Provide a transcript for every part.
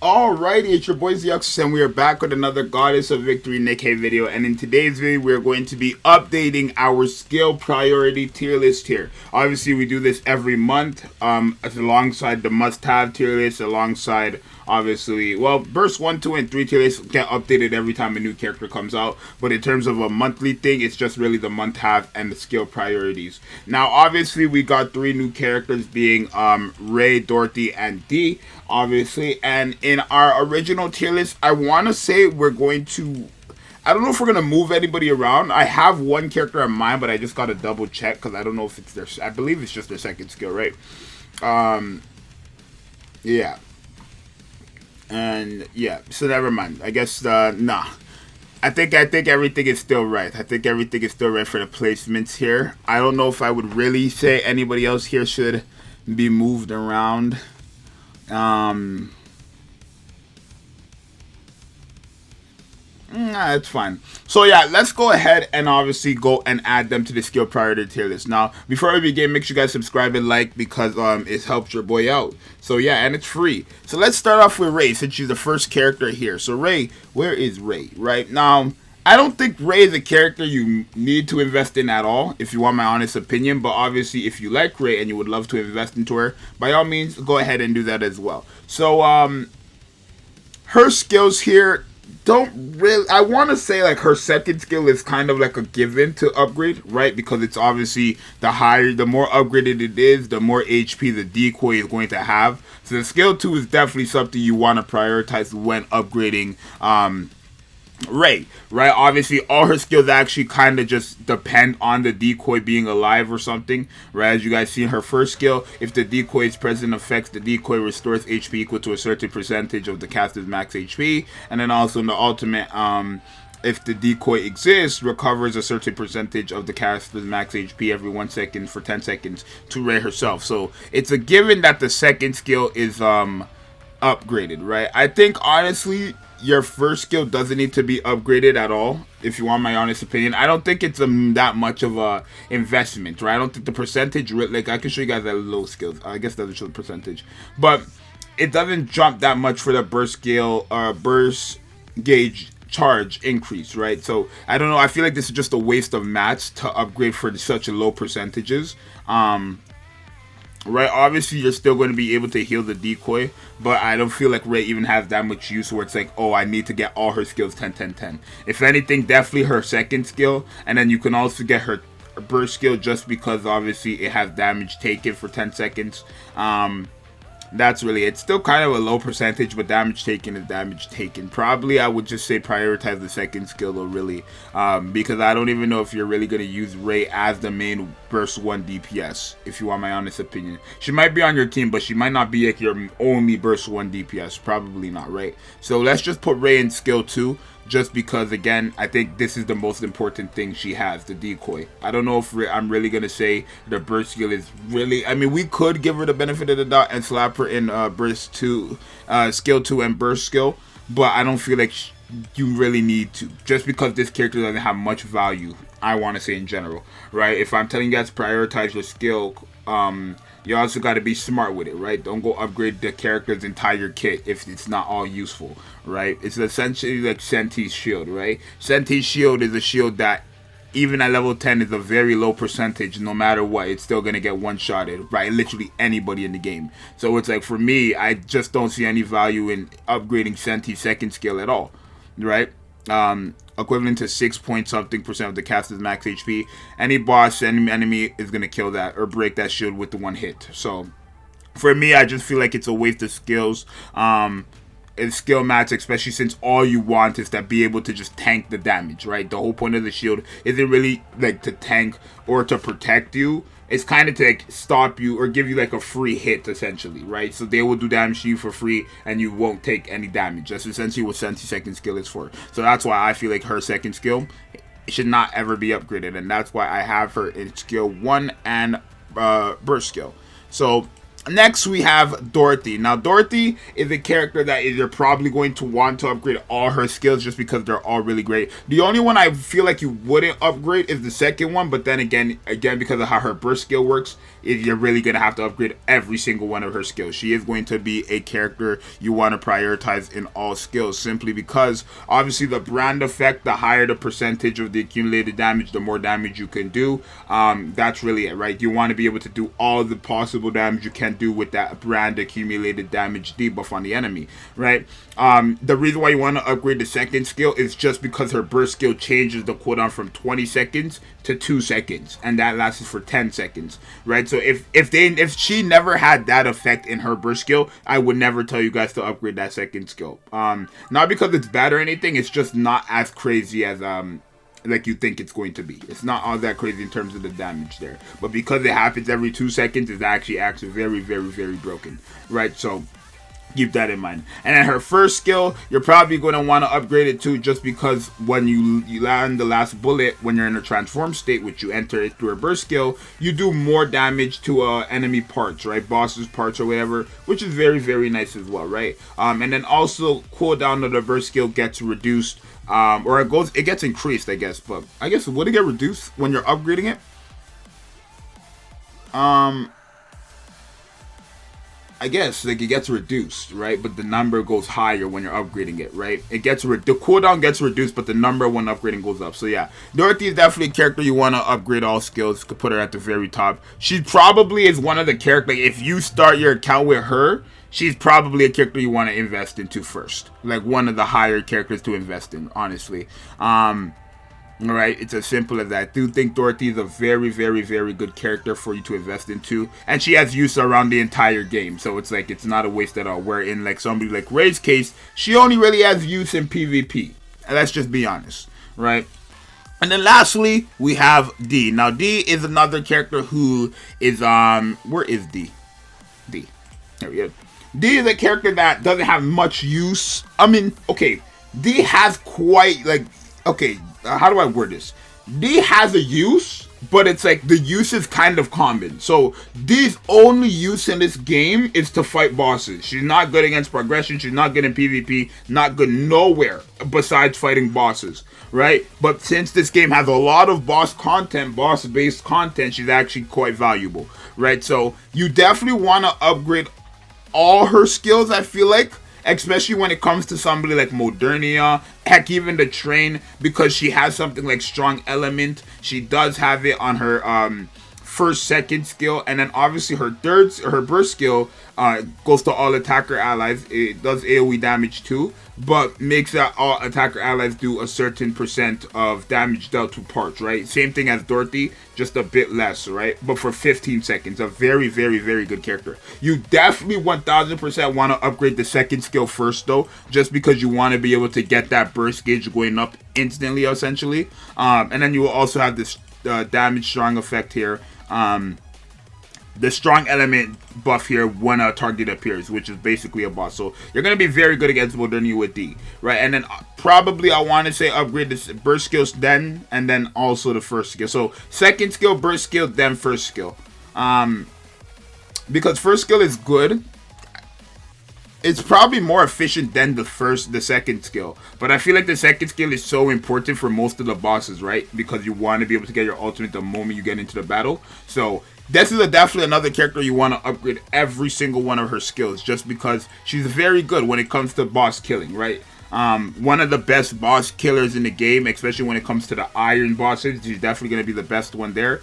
Alrighty, it's your boy Zxous, and we are back with another Goddess of Victory Nikke video. And in today's video, we're going to be updating our skill priority tier list here. Obviously, we do this every month, alongside the must-have tier list, alongside obviously, well, burst 1, 2, and 3 tier lists get updated every time a new character comes out. But in terms of a monthly thing, it's just really the must-have and the skill priorities. Now, obviously, we got 3 new characters being Ray, Dorothy, and Dee. Obviously, and in our original tier list, I want to say we're going to, I don't know if we're going to move anybody around. I have one character in mind, but I just got to double check because I don't know if it's their, I believe it's just their second skill, right? Yeah. And yeah, so never mind. I guess, nah. I think everything is still right. I think everything is still right for the placements here. I don't know if I would really say anybody else here should be moved around. Nah, it's fine. So yeah, let's go ahead and obviously go and add them to the skill priority tier list. Now, before we begin, make sure you guys subscribe and like because it helps your boy out. So yeah, and it's free. So let's start off with Ray since she's the first character here. So Ray, where is Ray? Right now, I don't think Ray is a character you need to invest in at all, if you want my honest opinion. But obviously, if you like Ray and you would love to invest into her, by all means, go ahead and do that as well. So, her skills here don't really, I want to say like her second skill is kind of like a given to upgrade, right? Because it's obviously the higher, the more upgraded it is, the more HP the decoy is going to have. So the skill 2 is definitely something you want to prioritize when upgrading, Ray, right? Obviously, all her skills actually kind of just depend on the decoy being alive or something, right? As you guys see in her first skill, if the decoy is present effects, the decoy restores HP equal to a certain percentage of the caster's max HP. And then also in the ultimate, if the decoy exists, recovers a certain percentage of the caster's max HP every 1 second for 10 seconds to Ray herself. So it's a given that the second skill is upgraded, right? I think honestly, your first skill doesn't need to be upgraded at all, if you want my honest opinion. I don't think it's that much of a investment, right? I don't think the percentage, like, I can show you guys that low skills. I guess doesn't show the percentage. But it doesn't jump that much for the burst scale, burst gauge charge increase, right? So, I don't know. I feel like this is just a waste of mats to upgrade for such low percentages. Right, obviously you're still going to be able to heal the decoy, but I don't feel like Ray even has that much use where it's like, oh, I need to get all her skills 10, 10, 10. If anything, definitely her second skill, and then you can also get her burst skill just because obviously it has damage taken for 10 seconds. That's really it. It's still kind of a low percentage, but damage taken is damage taken. Probably I would just say prioritize the second skill though, really, because I don't even know if you're really going to use Ray as the main burst 1 DPS, if you want my honest opinion. She might be on your team, but she might not be like your only burst 1 DPS. Probably not, right? So let's just put Ray in skill 2. Just because, again, I think this is the most important thing she has, the decoy. I don't know if I'm really going to say the burst skill is really... I mean, we could give her the benefit of the doubt and slap her in burst 2, skill 2 and burst skill. But I don't feel like you really need to. Just because this character doesn't have much value, I want to say in general. Right? If I'm telling you guys to prioritize your skill... you also got to be smart with it, right? Don't go upgrade the character's entire kit if it's not all useful, right? It's essentially like Senti's shield, right? Senti's shield is a shield that even at level 10 is a very low percentage. No matter what, it's still going to get one-shotted, right? Literally anybody in the game. So it's like, for me, I just don't see any value in upgrading Senti's second skill at all, right? Equivalent to 6 point something percent of the caster's max HP. Any boss, any enemy is gonna kill that or break that shield with the 1 hit. So for me, I just feel like it's a waste of skills. And skill mats, especially since all you want is to be able to just tank the damage, right? The whole point of the shield isn't really like to tank or to protect you. It's kind of to like stop you or give you like a free hit essentially, right? So they will do damage to you for free and you won't take any damage. That's essentially what Senti's second skill is for. So that's why I feel like her second skill should not ever be upgraded, and that's why I have her in skill 1 and burst skill. So Next, we have Dorothy. Now, Dorothy is a character that you're probably going to want to upgrade all her skills just because they're all really great. The only one I feel like you wouldn't upgrade is the second one, but then again, because of how her burst skill works, you're really going to have to upgrade every single one of her skills. She is going to be a character you want to prioritize in all skills, simply because, obviously, the brand effect, the higher the percentage of the accumulated damage, the more damage you can do. That's really it, right? You want to be able to do all the possible damage you can do with that brand accumulated damage debuff on the enemy, right? The reason why you want to upgrade the second skill is just because her burst skill changes the cooldown from 20 seconds to 2 seconds, and that lasts for 10 seconds, right? So if she never had that effect in her burst skill, I would never tell you guys to upgrade that second skill. Not because it's bad or anything, it's just not as crazy as like you think it's going to be. It's not all that crazy in terms of the damage there, but because it happens every 2 seconds, it's actually very, very, very broken, right? So keep that in mind. And then her first skill, you're probably going to want to upgrade it too, just because when you land the last bullet, when you're in a transform state, which you enter it through a burst skill, you do more damage to enemy parts, right? Bosses parts or whatever, which is very, very nice as well, right? And then also cooldown of the burst skill gets reduced, or it gets increased, I guess. But I guess, would it get reduced when you're upgrading it? I guess like it gets reduced, right? But the number goes higher when you're upgrading it, right? The cooldown gets reduced, but the number when upgrading goes up. So yeah, Dorothy is definitely a character you want to upgrade all skills. Could put her at the very top. She probably is one of the characters. Like, if you start your account with her, she's probably a character you want to invest into first. Like, one of the higher characters to invest in, honestly. Alright, it's as simple as that. I do think Dorothy is a very, very, very good character for you to invest into. And she has use around the entire game. So it's like, it's not a waste at all. Where in like somebody like Ray's case, she only really has use in PvP. And let's just be honest, right? And then lastly, we have D. Now, D is another character who is, where is D? D. There we go. D is a character that doesn't have much use. I mean, okay, D has quite, like, okay, how do I word this? D has a use, but it's like the use is kind of common. So D's only use in this game is to fight bosses. She's not good against progression. She's not good in PvP. Not good nowhere besides fighting bosses, right? But since this game has a lot of boss-based content, she's actually quite valuable, right? So you definitely want to upgrade all her skills, I feel like. Especially when it comes to somebody like Modernia, heck, even the Train, because she has something like Strong Element. She does have it on her second skill, and then obviously her burst skill goes to all attacker allies. It does AoE damage too, but makes that all attacker allies do a certain % of damage dealt to parts, right? Same thing as Dorothy, just a bit less, right? But for 15 seconds, a very, very, very good character. You definitely 1000% want to upgrade the second skill first, though, just because you want to be able to get that burst gauge going up instantly, essentially. And then you will also have this damage strong effect here. The strong element buff here when a target appears, which is basically a boss. So you're going to be very good against Modernia with D, right? And then probably I want to say upgrade the burst skills then, and then also the first skill. So second skill, burst skill, then first skill. Because first skill is good. It's probably more efficient than the second skill. But I feel like the second skill is so important for most of the bosses, right? Because you want to be able to get your ultimate the moment you get into the battle. So this is definitely another character you want to upgrade every single one of her skills, just because she's very good when it comes to boss killing, right? One of the best boss killers in the game, especially when it comes to the iron bosses. She's definitely going to be the best one there,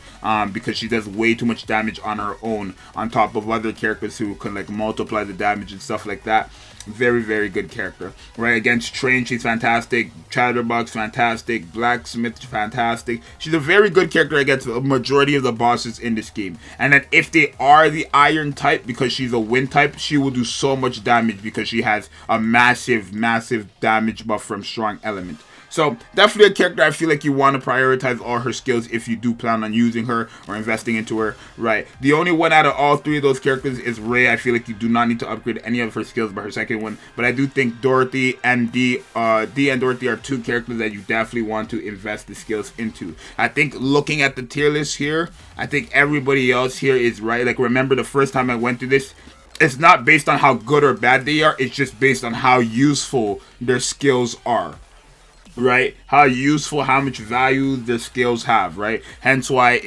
because she does way too much damage on her own, on top of other characters who can like multiply the damage and stuff like that. Very, very good character, right? Against Train, she's fantastic. Chatterbox, fantastic. Blacksmith, fantastic. She's a very good character against a majority of the bosses in this game. And then if they are the iron type, because she's a wind type, she will do so much damage because she has a massive, massive damage buff from strong element. So definitely a character I feel like you want to prioritize all her skills if you do plan on using her or investing into her, right? The only one out of all three of those characters is Rey. I feel like you do not need to upgrade any of her skills but her second one. But I do think Dorothy and Dee and Dorothy are two characters that you definitely want to invest the skills into. I think looking at the tier list here, I think everybody else here is right. Like, remember the first time I went through this, it's not based on how good or bad they are. It's just based on how useful their skills are, right? How useful, how much value their skills have, right? Hence why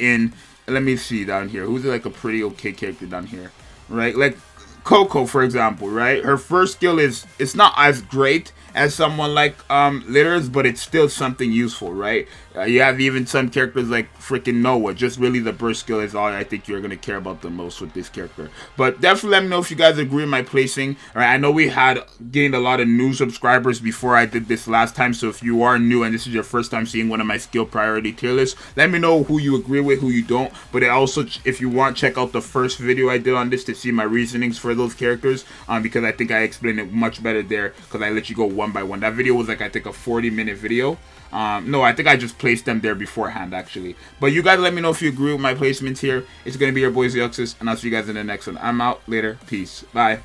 let me see down here. Who's like a pretty okay character down here, right? Like Coco, for example, right? Her first skill it's not as great as someone like Litters, but it's still something useful, right? You have even some characters like freaking Noah. Just really the burst skill is all I think you're going to care about the most with this character. But definitely let me know if you guys agree with my placing. All right, I know we had gained a lot of new subscribers before I did this last time. So if you are new and this is your first time seeing one of my skill priority tier lists, let me know who you agree with, who you don't. But also, if you want, check out the first video I did on this to see my reasonings for those characters. Because I think I explained it much better there because I let you go one by one. That video was like, I think, a 40-minute video. No, I think I just placed them there beforehand, actually. But you guys let me know if you agree with my placements here. It's going to be your boy Zxous, and I'll see you guys in the next one. I'm out. Later. Peace. Bye.